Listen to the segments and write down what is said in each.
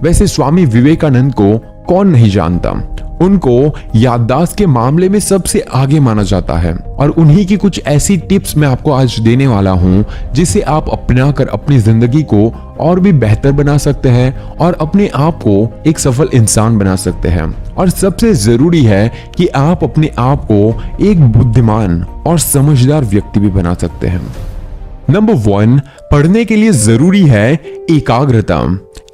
वैसे स्वामी विवेकानंद को कौन नहीं जानता। उनको याददाश्त के मामले में सबसे आगे माना जाता है और उन्हीं की कुछ ऐसी टिप्स मैं आपको आज देने वाला हूं जिसे आप अपनाकर अपनी जिंदगी को और भी बेहतर बना सकते हैं और अपने आप को एक सफल इंसान बना सकते हैं। और सबसे जरूरी है कि आप अपने आप को एक बुद्धिमान और समझदार व्यक्ति भी बना सकते हैं। नंबर 1, पढ़ने के लिए जरूरी है एकाग्रता।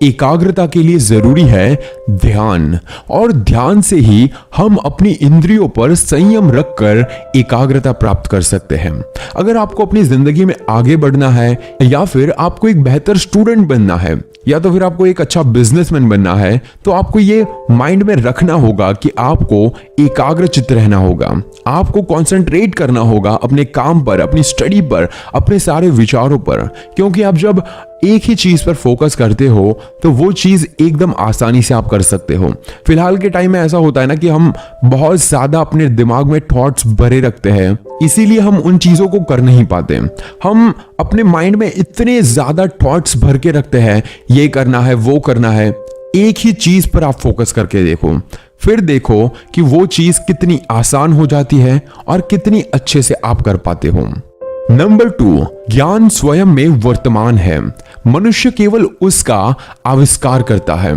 एकाग्रता के लिए जरूरी है ध्यान, और ध्यान से ही हम अपनी इंद्रियों पर संयम रखकर एकाग्रता प्राप्त कर सकते हैं। अगर आपको अपनी जिंदगी में आगे बढ़ना है, या फिर आपको एक बेहतर स्टूडेंट बनना है, या तो फिर आपको एक अच्छा बिजनेसमैन बनना है, तो आपको ये माइंड में रखना होगा कि आपको एकाग्रचित्त रहना होगा। आपको कंसंट्रेट करना होगा अपने काम पर, अपनी स्टडी पर, अपने सारे विचारों पर, क्योंकि आप जब एक ही चीज पर फोकस करते हो तो वो चीज एकदम आसानी से आप कर सकते हो। फिलहाल के टाइम में ऐसा होता है ना कि हम बहुत ज्यादा अपने दिमाग में थॉट्स भरे रखते हैं, इसीलिए हम उन चीजों को कर नहीं पाते। हम अपने माइंड में इतने ज्यादा थॉट्स भर के रखते हैं, ये करना है, वो करना है। एक ही चीज पर आप फोकस करके देखो, फिर देखो कि वो चीज कितनी आसान हो जाती है और कितनी अच्छे से आप कर पाते हो। नंबर 2, ज्ञान स्वयं में वर्तमान है, मनुष्य केवल उसका आविष्कार करता है।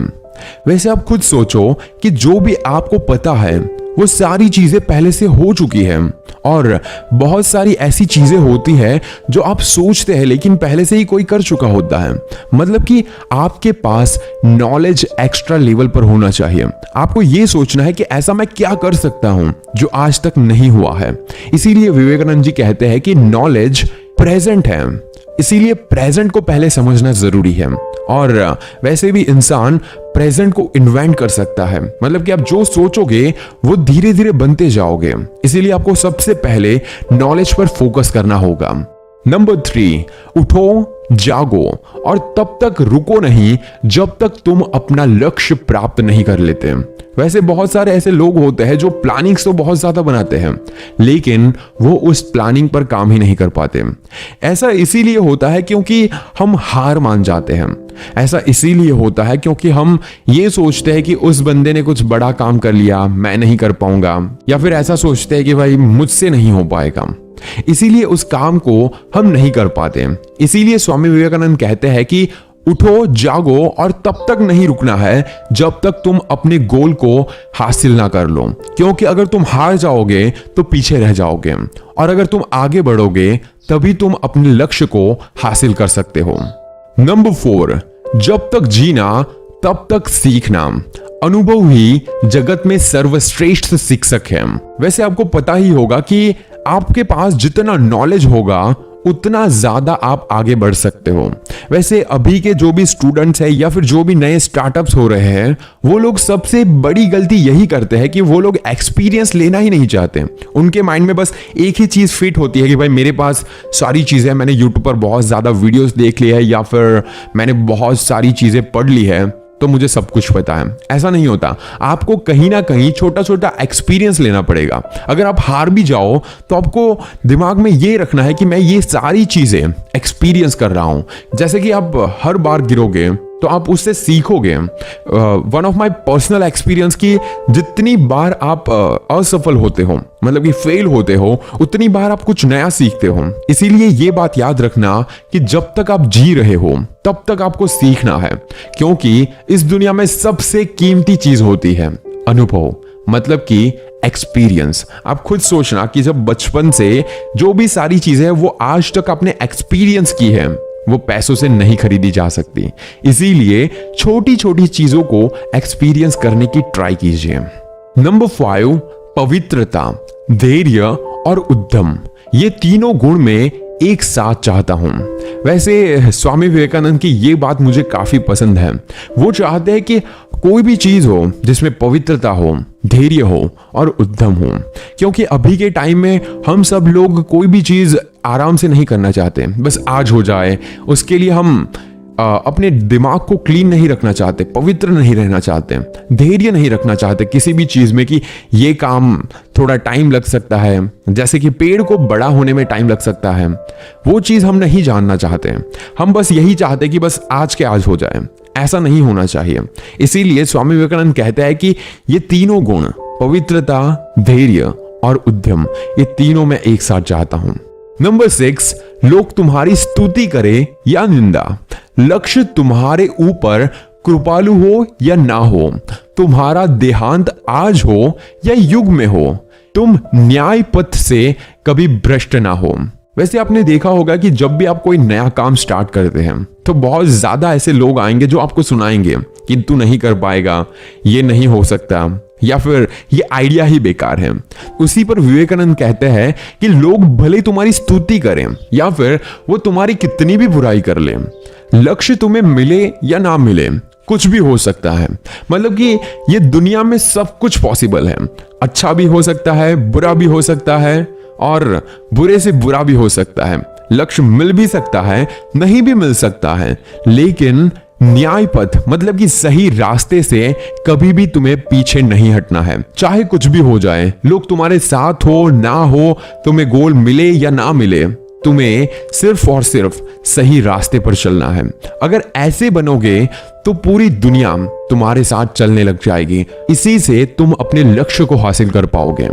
वैसे आप खुद सोचो कि जो भी आपको पता है वो सारी चीजें पहले से हो चुकी है, और बहुत सारी ऐसी चीजें होती है जो आप सोचते हैं लेकिन पहले से ही कोई कर चुका होता है। मतलब कि आपके पास नॉलेज एक्स्ट्रा लेवल पर होना चाहिए। आपको ये सोचना है कि ऐसा मैं क्या कर सकता हूं जो आज तक नहीं हुआ है। इसीलिए विवेकानंद जी कहते हैं कि नॉलेज प्रेजेंट है, इसीलिए प्रेजेंट को पहले समझना जरूरी है। और वैसे भी इंसान प्रेजेंट को इन्वेंट कर सकता है, मतलब कि आप जो सोचोगे वो धीरे धीरे बनते जाओगे। इसीलिए आपको सबसे पहले नॉलेज पर फोकस करना होगा। नंबर 3, उठो, जागो और तब तक रुको नहीं जब तक तुम अपना लक्ष्य प्राप्त नहीं कर लेते। वैसे बहुत सारे ऐसे लोग होते हैं जो प्लानिंग्स तो बहुत ज्यादा बनाते हैं, लेकिन वो उस प्लानिंग पर काम ही नहीं कर पाते। ऐसा इसीलिए होता है क्योंकि हम हार मान जाते हैं। ऐसा इसीलिए होता है क्योंकि हम ये सोचते हैं कि उस बंदे ने कुछ बड़ा काम कर लिया, मैं नहीं कर पाऊंगा, या फिर ऐसा सोचते हैं कि भाई मुझसे नहीं हो पाएगा, इसीलिए उस काम को हम नहीं कर पाते। इसीलिए स्वामी विवेकानंद कहते हैं कि उठो, जागो और तब तक नहीं रुकना है जब तक तुम अपने गोल को हासिल ना कर लो, क्योंकि अगर तुम हार जाओगे तो पीछे रह जाओगे, और अगर तुम आगे बढ़ोगे तभी तुम अपने लक्ष्य को हासिल कर सकते हो। नंबर 4, जब तक जीना तब तक सीखना, अनुभव ही जगत में सर्वश्रेष्ठ शिक्षक है। वैसे आपको पता ही होगा कि आपके पास जितना नॉलेज होगा उतना ज्यादा आप आगे बढ़ सकते हो। वैसे अभी के जो भी स्टूडेंट्स हैं या फिर जो भी नए स्टार्टअप्स हो रहे हैं, वो लोग सबसे बड़ी गलती यही करते हैं कि वो लोग एक्सपीरियंस लेना ही नहीं चाहते। उनके माइंड में बस एक ही चीज फिट होती है कि भाई मेरे पास सारी चीजें, मैंने यूट्यूब पर बहुत ज्यादा वीडियोस देख ली है या फिर मैंने बहुत सारी चीजें पढ़ ली है तो मुझे सब कुछ पता है। ऐसा नहीं होता, आपको कहीं ना कहीं छोटा छोटा एक्सपीरियंस लेना पड़ेगा। अगर आप हार भी जाओ तो आपको दिमाग में ये रखना है कि मैं ये सारी चीजें एक्सपीरियंस कर रहा हूं। जैसे कि आप हर बार गिरोगे तो आप उससे सीखोगे। One of my personal experience कि जितनी बार आप असफल होते हो, मतलब कि फेल होते हो, उतनी बार आप कुछ नया सीखते हो। इसीलिए ये बात याद रखना कि जब तक आप जी रहे हो तब तक आपको सीखना है, क्योंकि इस दुनिया में सबसे कीमती चीज होती है अनुभव, मतलब कि एक्सपीरियंस। आप खुद सोचना कि जब बचपन से जो भी सारी चीजें वो आज तक आपने एक्सपीरियंस की है वो पैसों से नहीं खरीदी जा सकती। इसीलिए छोटी छोटी चीजों को एक्सपीरियंस करने की ट्राई कीजिए। नंबर 5, पवित्रता, धैर्य और उद्यम, ये तीनों गुण में एक साथ चाहता हूं। वैसे स्वामी विवेकानंद की ये बात मुझे काफी पसंद है। वो चाहते हैं कि कोई भी चीज हो जिसमें पवित्रता हो, धैर्य हो और उद्यम हो, क्योंकि अभी के टाइम में हम सब लोग कोई भी चीज आराम से नहीं करना चाहते, बस आज हो जाए। उसके लिए हम अपने दिमाग को क्लीन नहीं रखना चाहते, पवित्र नहीं रहना चाहते, धैर्य नहीं रखना चाहते किसी भी चीज में कि ये काम थोड़ा टाइम लग सकता है, जैसे कि पेड़ को बड़ा होने में टाइम लग सकता है। वो चीज हम नहीं जानना चाहते, हम बस यही चाहते कि बस आज के आज हो जाए। ऐसा नहीं होना चाहिए। इसीलिए स्वामी विवेकानंद कहते हैं कि ये तीनों गुण, पवित्रता, धैर्य और उद्यम, ये तीनों मैं एक साथ चाहता हूं। नंबर 6, लोग तुम्हारी स्तुति करें या निंदा, लक्ष्य तुम्हारे ऊपर कृपालु हो या ना हो, तुम्हारा देहांत आज हो या युग में हो, तुम न्याय पथ से कभी भ्रष्ट ना हो। वैसे आपने देखा होगा कि जब भी आप कोई नया काम स्टार्ट करते हैं तो बहुत ज्यादा ऐसे लोग आएंगे जो आपको सुनाएंगे कि तू नहीं कर पाएगा, ये नहीं हो सकता, या फिर ये आइडिया ही बेकार है। उसी पर विवेकानंद कहते हैं कि लोग भले तुम्हारी स्तुति करें या फिर वो तुम्हारी कितनी भी बुराई कर ले, लक्ष्य तुम्हें मिले या ना मिले, कुछ भी हो सकता है। मतलब कि ये दुनिया में सब कुछ पॉसिबल है। अच्छा भी हो सकता है, बुरा भी हो सकता है, और बुरे से बुरा भी हो सकता है। लक्ष्य मिल भी सकता है, नहीं भी मिल सकता है, लेकिन न्याय पथ मतलब कि सही रास्ते से कभी भी तुम्हें पीछे नहीं हटना है। चाहे कुछ भी हो जाए, लोग तुम्हारे साथ हो ना हो, तुम्हें गोल मिले या ना मिले, तुम्हें सिर्फ और सिर्फ सही रास्ते पर चलना है। अगर ऐसे बनोगे तो पूरी दुनिया तुम्हारे साथ चलने लग जाएगी। इसी से तुम अपने लक्ष्य को हासिल कर पाओगे।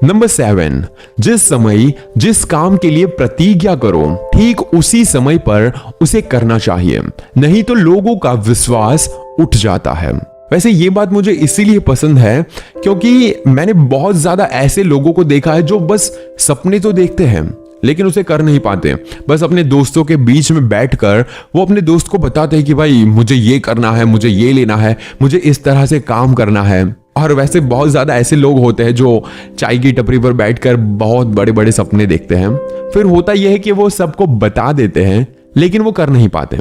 नंबर 7, जिस समय जिस काम के लिए प्रतिज्ञा करो, ठीक उसी समय पर उसे करना चाहिए, नहीं तो लोगों का विश्वास उठ जाता है। वैसे ये बात मुझे इसीलिए पसंद है क्योंकि मैंने बहुत ज्यादा ऐसे लोगों को देखा है जो बस सपने तो देखते हैं लेकिन उसे कर नहीं पाते। बस अपने दोस्तों के बीच में बैठकर वो अपने दोस्त को बताते हैं कि भाई मुझे ये करना है, मुझे ये लेना है, मुझे इस तरह से काम करना है। और वैसे बहुत ज्यादा ऐसे लोग होते हैं जो चाय की टपरी पर बैठकर बहुत बड़े बड़े सपने देखते हैं, फिर होता यह है कि वो सबको बता देते हैं लेकिन वो कर नहीं पाते।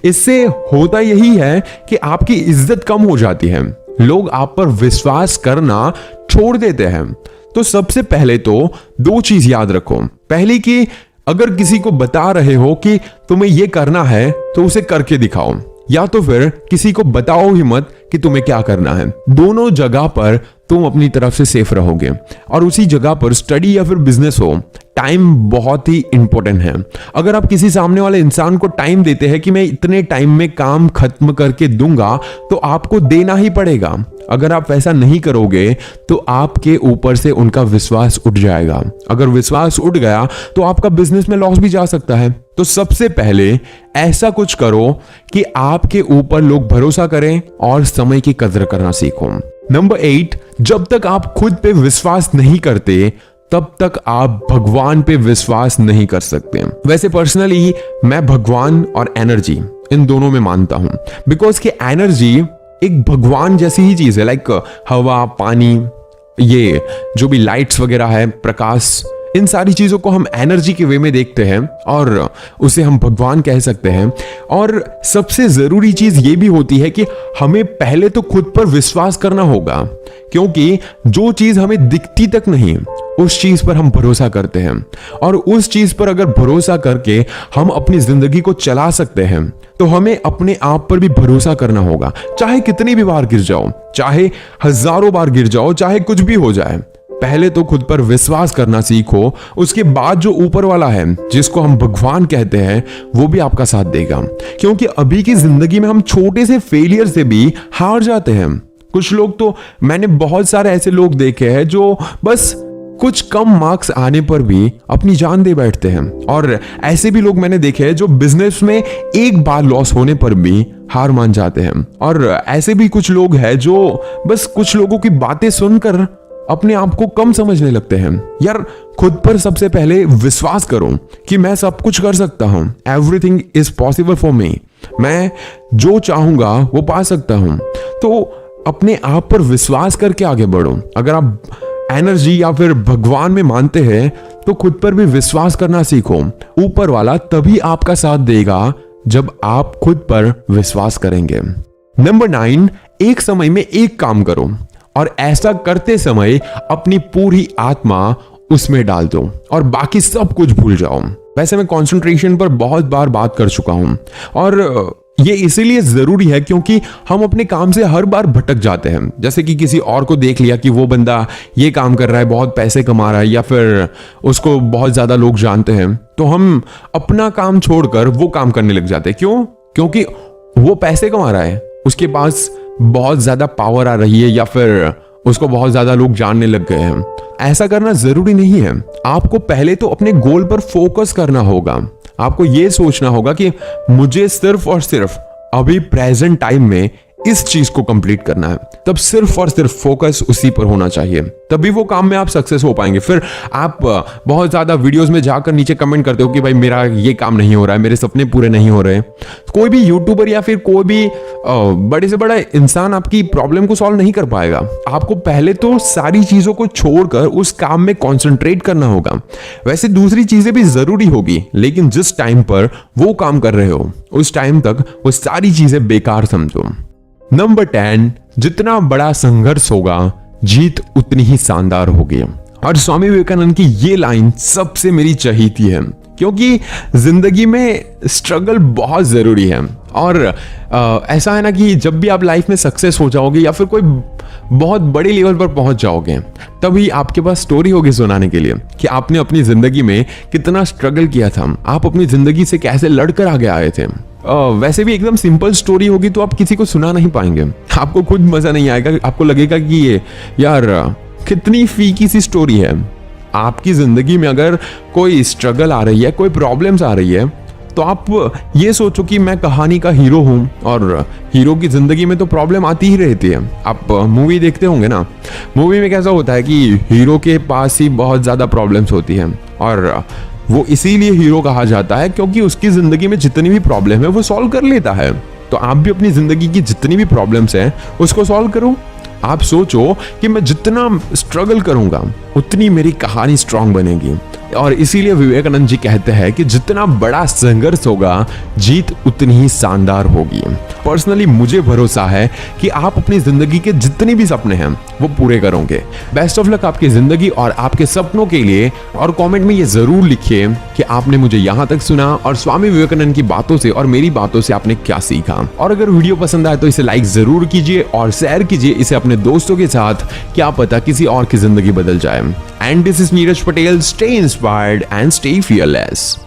इससे होता यही है कि आपकी इज्जत कम हो जाती है, लोग आप पर विश्वास करना छोड़ देते हैं। तो सबसे पहले तो 2 चीज याद रखो। पहली कि अगर किसी को बता रहे हो कि तुम्हें यह करना है तो उसे करके दिखाओ, या तो फिर किसी को बताओ ही मत कि तुम्हें क्या करना है। दोनों जगह पर तुम अपनी तरफ से सेफ रहोगे। और उसी जगह पर स्टडी या फिर बिजनेस हो, टाइम बहुत ही इंपॉर्टेंट है। अगर आप किसी सामने वाले इंसान को टाइम देते हैं कि मैं इतने टाइम में काम खत्म करके दूंगा, तो आपको देना ही पड़ेगा। अगर आप वैसा नहीं करोगे तो आपके ऊपर से उनका विश्वास उठ जाएगा। अगर विश्वास उठ गया तो आपका बिजनेस में लॉस भी जा सकता है। तो सबसे पहले ऐसा कुछ करो कि आपके ऊपर लोग भरोसा करें और समय की कदर करना सीखो। नंबर 8, जब तक आप खुद पे विश्वास नहीं करते तब तक आप भगवान पे विश्वास नहीं कर सकते। वैसे पर्सनली मैं भगवान और एनर्जी इन दोनों में मानता हूं, बिकॉज कि एनर्जी एक भगवान जैसी ही चीज है। लाइक हवा, पानी, ये जो भी लाइट्स वगैरह है, प्रकाश, इन सारी चीजों को हम एनर्जी के वे में देखते हैं और उसे हम भगवान कह सकते हैं। और सबसे जरूरी चीज ये भी होती है कि हमें पहले तो खुद पर विश्वास करना होगा, क्योंकि जो चीज हमें दिखती तक नहीं उस चीज पर हम भरोसा करते हैं। और उस चीज पर अगर भरोसा करके हम अपनी जिंदगी को चला सकते हैं तो हमें अपने आप पर भी भरोसा करना होगा। चाहे कितनी भी बार गिर जाओ, चाहे हजारों बार गिर जाओ, चाहे कुछ भी हो जाए, पहले तो खुद पर विश्वास करना सीखो। उसके बाद जो ऊपर वाला है, जिसको हम भगवान कहते हैं, वो भी आपका साथ देगा। क्योंकि अभी की जिंदगी में हम छोटे से फेलियर से भी हार जाते हैं। कुछ लोग तो, मैंने बहुत सारे ऐसे लोग देखे हैं जो बस कुछ कम मार्क्स आने पर भी अपनी जान दे बैठते हैं। और ऐसे भी लोग मैंने देखे हैं जो बिजनेस में एक बार लॉस होने पर भी हार मान जाते हैं। और ऐसे भी कुछ लोग हैं जो बस कुछ लोगों की बातें सुनकर अपने आप को कम समझने लगते हैं। यार, खुद पर सबसे पहले विश्वास करो कि मैं सब कुछ कर सकता हूं। Everything is possible for me. मैं जो चाहूंगा वो पा सकता हूं। तो अपने आप पर विश्वास करके आगे बढ़ो। अगर आप एनर्जी या फिर भगवान में मानते हैं तो खुद पर भी विश्वास करना सीखो। ऊपर वाला तभी आपका साथ देगा जब आप खुद पर विश्वास करेंगे। नंबर 9, एक समय में एक काम करो और ऐसा करते समय अपनी पूरी आत्मा उसमें डाल दो और बाकी सब कुछ भूल जाओ। वैसे मैं कंसंट्रेशन पर बहुत बार बात कर चुका हूं और ये इसीलिए जरूरी है क्योंकि हम अपने काम से हर बार भटक जाते हैं। जैसे कि किसी और को देख लिया कि वो बंदा ये काम कर रहा है, बहुत पैसे कमा रहा है, या फिर उसको बहुत ज्यादा लोग जानते हैं, तो हम अपना काम छोड़कर वो काम करने लग जाते हैं। क्यों? क्योंकि वो पैसे कमा रहा है, उसके पास बहुत ज्यादा पावर आ रही है, या फिर उसको बहुत ज्यादा लोग जानने लग गए हैं। ऐसा करना जरूरी नहीं है। आपको पहले तो अपने गोल पर फोकस करना होगा। आपको यह सोचना होगा कि मुझे सिर्फ और सिर्फ अभी प्रेजेंट टाइम में इस चीज को कंप्लीट करना है। तब सिर्फ और सिर्फ फोकस उसी पर होना चाहिए, तभी वो काम में आप सक्सेस हो पाएंगे। फिर आप बहुत ज्यादा वीडियोस में जाकर नीचे कमेंट करते हो कि भाई मेरा ये काम नहीं हो रहा है, मेरे सपने पूरे नहीं हो रहे। कोई भी यूट्यूबर या फिर कोई भी बड़े से बड़ा इंसान आपकी प्रॉब्लम को सॉल्व नहीं कर पाएगा। आपको पहले तो सारी चीजों को छोड़कर उस काम में कॉन्सेंट्रेट करना होगा। वैसे दूसरी चीजें भी जरूरी होगी, लेकिन जिस टाइम पर वो काम कर रहे हो उस टाइम तक वो सारी चीजें बेकार समझो। नंबर 10, जितना बड़ा संघर्ष होगा जीत उतनी ही शानदार होगी। और स्वामी विवेकानंद की ये लाइन सबसे मेरी चहेती है, क्योंकि जिंदगी में स्ट्रगल बहुत जरूरी है। और ऐसा है ना कि जब भी आप लाइफ में सक्सेस हो जाओगे या फिर कोई बहुत बड़े लेवल पर पहुंच जाओगे, तभी आपके पास स्टोरी होगी सुनाने के लिए कि आपने अपनी जिंदगी में कितना स्ट्रगल किया था, आप अपनी जिंदगी से कैसे लड़कर आगे आए थे। वैसे भी एकदम सिंपल स्टोरी होगी तो आप किसी को सुना नहीं पाएंगे, आपको खुद मजा नहीं आएगा, आपको लगेगा कि ये यार कितनी फीकी सी स्टोरी है। आपकी जिंदगी में अगर कोई स्ट्रगल आ रही है, कोई प्रॉब्लम्स आ रही है, तो आप ये सोचो कि मैं कहानी का हीरो हूं, और हीरो की जिंदगी में तो प्रॉब्लम आती ही रहती है। आप मूवी देखते होंगे ना, मूवी में कैसा होता है कि हीरो के पास ही बहुत ज्यादा प्रॉब्लम्स होती है, और वो इसीलिए हीरो कहा जाता है क्योंकि उसकी जिंदगी में जितनी भी प्रॉब्लम है वो सॉल्व कर लेता है। तो आप भी अपनी जिंदगी की जितनी भी प्रॉब्लम्स हैं उसको सॉल्व करो। आप सोचो कि मैं जितना स्ट्रगल करूंगा उतनी मेरी कहानी स्ट्रांग बनेगी। और इसीलिए विवेकानंद जी कहते हैं कि जितना बड़ा संघर्ष होगा जीत उतनी ही शानदार होगी। पर्सनली मुझे भरोसा है कि आप अपनी जिंदगी के जितने भी सपने हैं वो पूरे करोगे। बेस्ट ऑफ लक आपकी जिंदगी और आपके सपनों के लिए। और कमेंट में ये जरूर लिखिए कि आपने मुझे यहाँ तक सुना और स्वामी विवेकानंद की बातों से और मेरी बातों से आपने क्या सीखा। और अगर वीडियो पसंद आए तो इसे लाइक जरूर कीजिए और शेयर कीजिए इसे अपने दोस्तों के साथ, क्या पता किसी और की जिंदगी बदल जाए। And this is Neeraj Patel. Stay inspired and stay fearless.